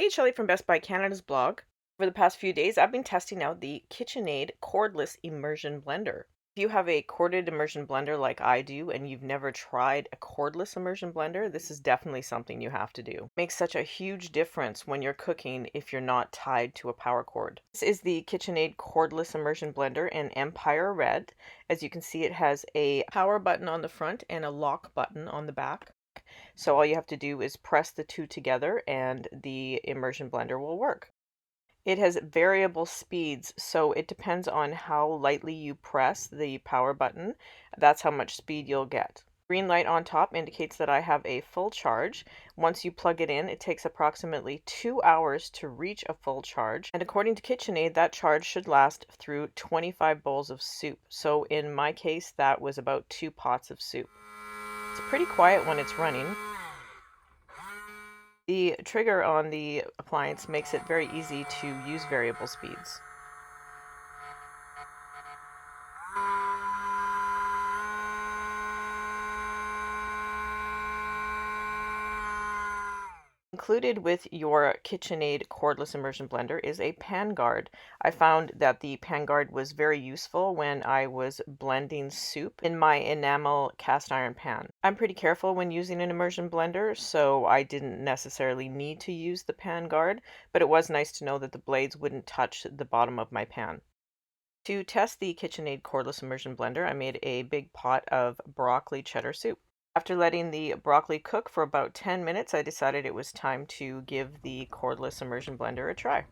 Hey, Shelly from Best Buy Canada's blog. For the past few days, I've been testing out the KitchenAid Cordless Immersion Blender. If you have a corded immersion blender like I do and you've never tried a cordless immersion blender, this is definitely something you have to do. It makes such a huge difference when you're cooking if you're not tied to a power cord. This is the KitchenAid Cordless Immersion Blender in Empire Red. As you can see, it has a power button on the front and a lock button on the back. So all you have to do is press the two together and the immersion blender will work. It has variable speeds, so it depends on how lightly you press the power button. That's how much speed you'll get. Green light on top indicates that I have a full charge. Once you plug it in, it takes approximately 2 hours to reach a full charge. And according to KitchenAid, that charge should last through 25 bowls of soup. So in my case, that was about 2 pots of soup. It's pretty quiet when it's running. The trigger on the appliance makes it very easy to use variable speeds. Included with your KitchenAid Cordless Immersion Blender is a pan guard. I found that the pan guard was very useful when I was blending soup in my enamel cast iron pan. I'm pretty careful when using an immersion blender, so I didn't necessarily need to use the pan guard, but it was nice to know that the blades wouldn't touch the bottom of my pan. To test the KitchenAid Cordless Immersion Blender, I made a big pot of broccoli cheddar soup. After letting the broccoli cook for about 10 minutes, I decided it was time to give the cordless immersion blender a try.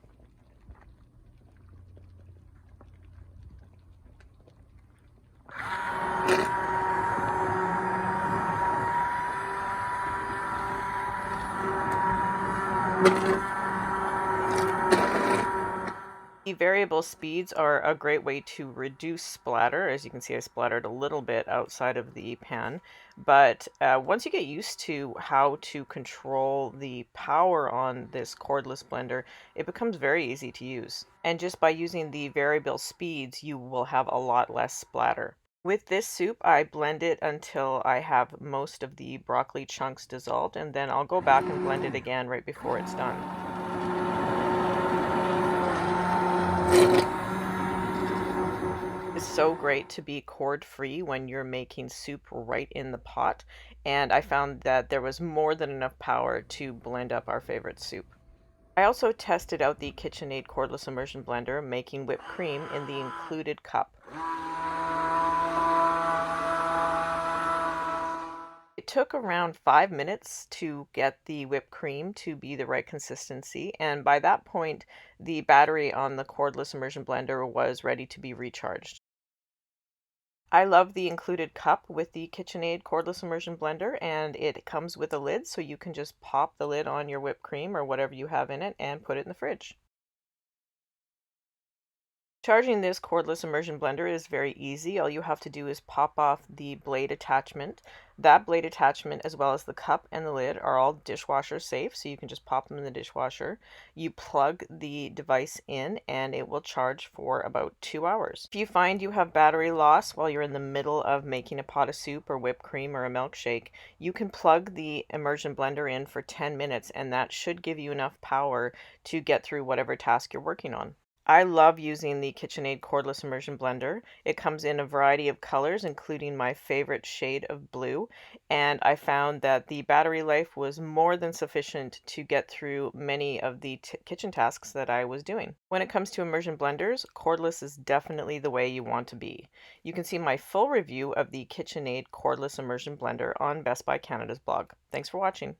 The variable speeds are a great way to reduce splatter. As you can see, I splattered a little bit outside of the pan, but once you get used to how to control the power on this cordless blender, it becomes very easy to use. And just by using the variable speeds, you will have a lot less splatter. With this soup, I blend it until I have most of the broccoli chunks dissolved, and then I'll go back and blend it again right before it's done. It's so great to be cord free when you're making soup right in the pot, and I found that there was more than enough power to blend up our favorite soup. I also tested out the KitchenAid Cordless Immersion Blender making whipped cream in the included cup. It took around 5 minutes to get the whipped cream to be the right consistency, and by that point, the battery on the cordless immersion blender was ready to be recharged. I love the included cup with the KitchenAid Cordless Immersion Blender, and it comes with a lid, so you can just pop the lid on your whipped cream or whatever you have in it and put it in the fridge. Charging this cordless immersion blender is very easy. All you have to do is pop off the blade attachment. That blade attachment, as well as the cup and the lid, are all dishwasher safe, so you can just pop them in the dishwasher. You plug the device in and it will charge for about 2 hours. If you find you have battery loss while you're in the middle of making a pot of soup or whipped cream or a milkshake, you can plug the immersion blender in for 10 minutes and that should give you enough power to get through whatever task you're working on. I love using the KitchenAid Cordless Immersion Blender. It comes in a variety of colors, including my favorite shade of blue, and I found that the battery life was more than sufficient to get through many of the kitchen tasks that I was doing. When it comes to immersion blenders, cordless is definitely the way you want to be. You can see my full review of the KitchenAid Cordless Immersion Blender on Best Buy Canada's blog. Thanks for watching.